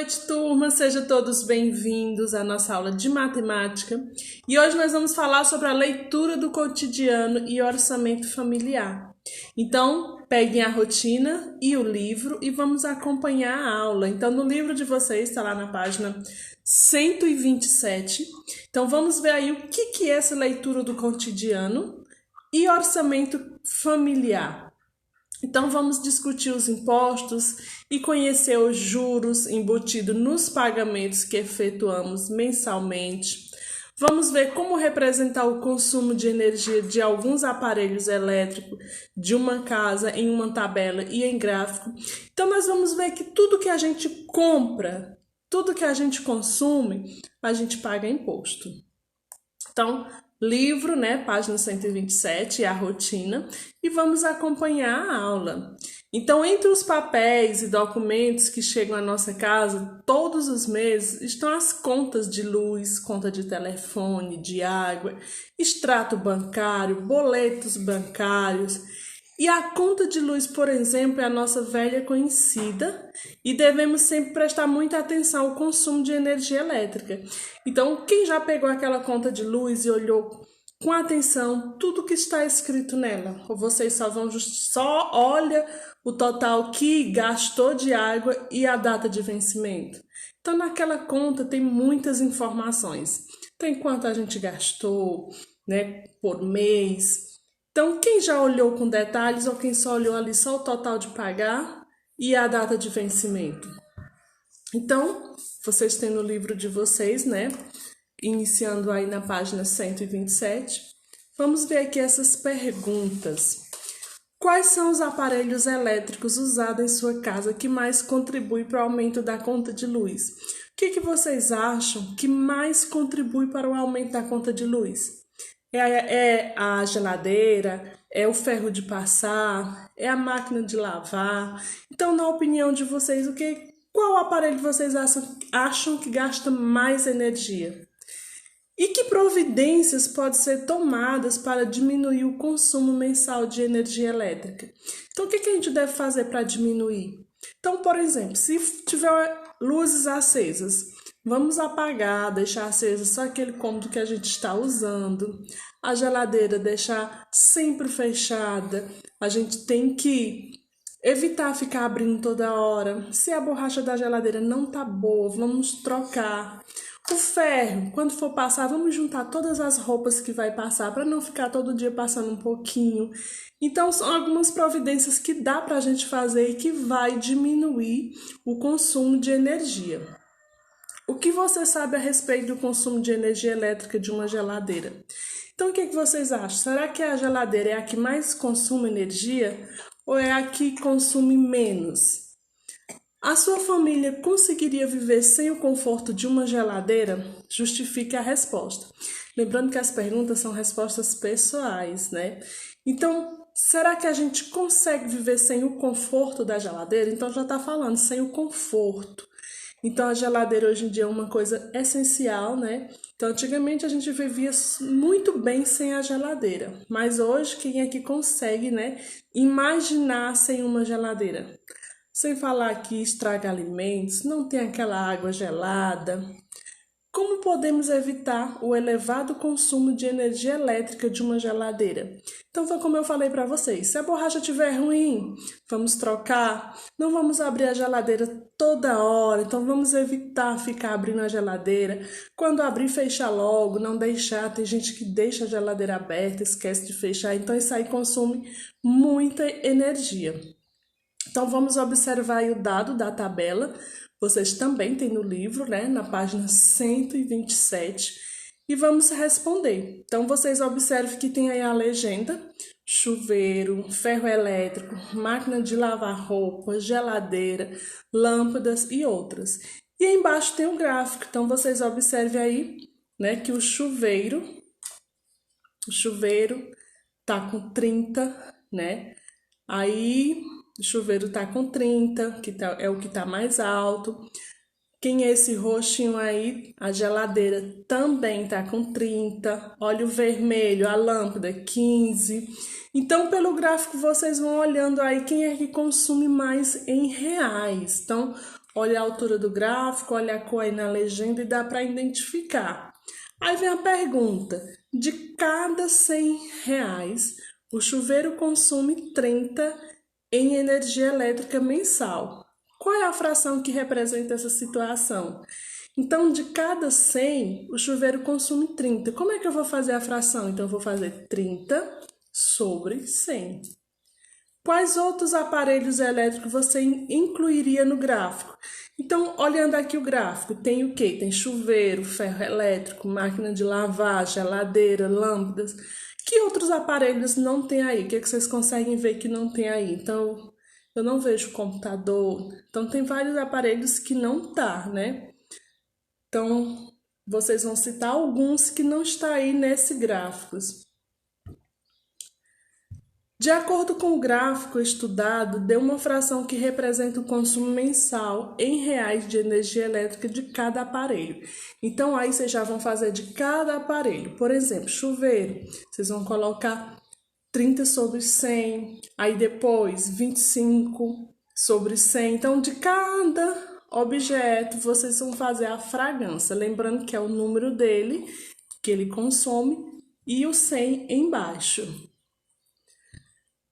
noite, turma. Sejam todos bem-vindos à nossa aula de matemática. E hoje nós vamos falar sobre a leitura do cotidiano e orçamento familiar. Então, peguem a rotina e o livro e vamos acompanhar a aula. Então, no livro de vocês, está lá na página 127. Então, vamos ver aí o que é essa leitura do cotidiano e orçamento familiar. Então, vamos discutir os impostos e conhecer os juros embutidos nos pagamentos que efetuamos mensalmente. Vamos ver como representar o consumo de energia de alguns aparelhos elétricos de uma casa em uma tabela e em gráfico. Então, nós vamos ver que tudo que a gente compra, tudo que a gente consome, a gente paga imposto. Então, livro, página 127, a rotina, e vamos acompanhar a aula. Então, entre os papéis e documentos que chegam à nossa casa todos os meses estão as contas de luz, conta de telefone, de água, extrato bancário, boletos bancários. E a conta de luz, por exemplo, é a nossa velha conhecida e devemos sempre prestar muita atenção ao consumo de energia elétrica. Então, quem já pegou aquela conta de luz e olhou com atenção tudo que está escrito nela? Ou vocês só olha o total que gastou de água e a data de vencimento? Então, naquela conta tem muitas informações. Tem quanto a gente gastou, por mês. Então, quem já olhou com detalhes ou quem só olhou ali só o total de pagar e a data de vencimento? Então, vocês têm no livro de vocês, iniciando aí na página 127. Vamos ver aqui essas perguntas. Quais são os aparelhos elétricos usados em sua casa que mais contribuem para o aumento da conta de luz? O que vocês acham que mais contribui para o aumento da conta de luz? É a geladeira, é o ferro de passar, é a máquina de lavar. Então, na opinião de vocês, qual aparelho vocês acham que gasta mais energia? E que providências podem ser tomadas para diminuir o consumo mensal de energia elétrica? Então, o que a gente deve fazer para diminuir? Então, por exemplo, se tiver luzes acesas, vamos apagar, deixar acesa só aquele cômodo que a gente está usando. A geladeira deixar sempre fechada. A gente tem que evitar ficar abrindo toda hora. Se a borracha da geladeira não tá boa, vamos trocar. O ferro, quando for passar, vamos juntar todas as roupas que vai passar para não ficar todo dia passando um pouquinho. Então, são algumas providências que dá para a gente fazer e que vai diminuir o consumo de energia. O que você sabe a respeito do consumo de energia elétrica de uma geladeira? Então, o que vocês acham? Será que a geladeira é a que mais consome energia ou é a que consome menos? A sua família conseguiria viver sem o conforto de uma geladeira? Justifique a resposta. Lembrando que as perguntas são respostas pessoais, Então, será que a gente consegue viver sem o conforto da geladeira? Então, já está falando sem o conforto. Então, a geladeira hoje em dia é uma coisa essencial, Então, antigamente a gente vivia muito bem sem a geladeira. Mas hoje, quem é que consegue, imaginar sem uma geladeira? Sem falar que estraga alimentos, não tem aquela água gelada. Como podemos evitar o elevado consumo de energia elétrica de uma geladeira? Então, foi como eu falei para vocês, se a borracha estiver ruim, vamos trocar. Não vamos abrir a geladeira toda hora, então vamos evitar ficar abrindo a geladeira. Quando abrir, fechar logo, não deixar. Tem gente que deixa a geladeira aberta, esquece de fechar, então isso aí consome muita energia. Então, vamos observar aí o dado da tabela. Vocês também têm no livro, na página 127. E vamos responder. Então, vocês observem que tem aí a legenda: chuveiro, ferro elétrico, máquina de lavar roupa, geladeira, lâmpadas e outras. E aí embaixo tem um gráfico. Então, vocês observem aí, que o chuveiro tá com 30, Aí o chuveiro tá com 30, é o que tá mais alto. Quem é esse roxinho aí? A geladeira também tá com 30. Olha o vermelho, a lâmpada, 15. Então, pelo gráfico, vocês vão olhando aí quem é que consome mais em reais. Então, Olha a altura do gráfico, olha a cor aí na legenda e dá para identificar. Aí vem a pergunta: de cada R$ 100, o chuveiro consome 30 em energia elétrica mensal. Qual é a fração que representa essa situação? Então, de cada 100, o chuveiro consome 30. Como é que eu vou fazer a fração? Então, eu vou fazer 30 sobre 100. Quais outros aparelhos elétricos você incluiria no gráfico? Então, olhando aqui o gráfico, tem o quê? Tem chuveiro, ferro elétrico, máquina de lavar, geladeira, lâmpadas. Que outros aparelhos não tem aí? O que vocês conseguem ver que não tem aí? Então, eu não vejo computador. Então, tem vários aparelhos que não tá, né? Então, vocês vão citar alguns que não está aí nesse gráfico. De acordo com o gráfico estudado, deu uma fração que representa o consumo mensal em reais de energia elétrica de cada aparelho. Então, aí vocês já vão fazer de cada aparelho. Por exemplo, chuveiro, vocês vão colocar 30 sobre 100, aí depois 25 sobre 100. Então, de cada objeto, vocês vão fazer a fragrância. Lembrando que é o número dele, que ele consome, e o 100 embaixo.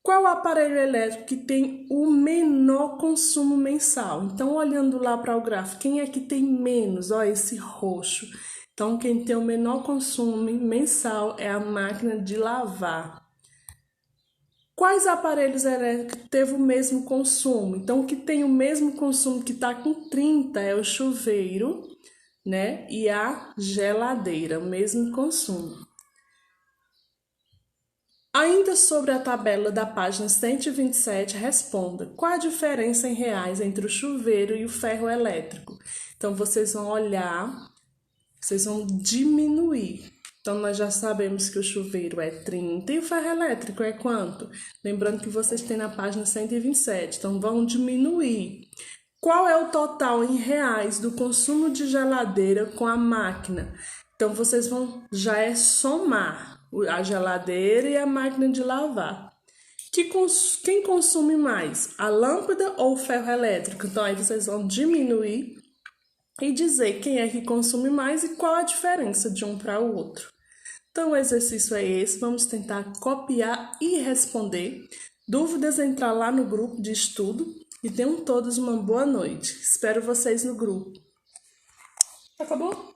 Qual o aparelho elétrico que tem o menor consumo mensal? Então, olhando lá para o gráfico, quem é que tem menos? Olha esse roxo. Então, quem tem o menor consumo mensal é a máquina de lavar. Quais aparelhos elétricos teve o mesmo consumo? Então, o que tem o mesmo consumo, que está com 30, é o chuveiro, né? E a geladeira, o mesmo consumo. Ainda sobre a tabela da página 127, responda: qual a diferença em reais entre o chuveiro e o ferro elétrico? Então, vocês vão olhar, vocês vão diminuir. Então, nós já sabemos que o chuveiro é 30 e o ferro elétrico é quanto? Lembrando que vocês têm na página 127, então vão diminuir. Qual é o total em reais do consumo de geladeira com a máquina? Então, vocês vão já somar a geladeira e a máquina de lavar. Quem consome mais, a lâmpada ou o ferro elétrico? Então, aí vocês vão diminuir e dizer quem é que consome mais e qual a diferença de um para o outro. Então, o exercício é esse. Vamos tentar copiar e responder. Dúvidas, entrar lá no grupo de estudo. E tenham todos uma boa noite. Espero vocês no grupo. Acabou?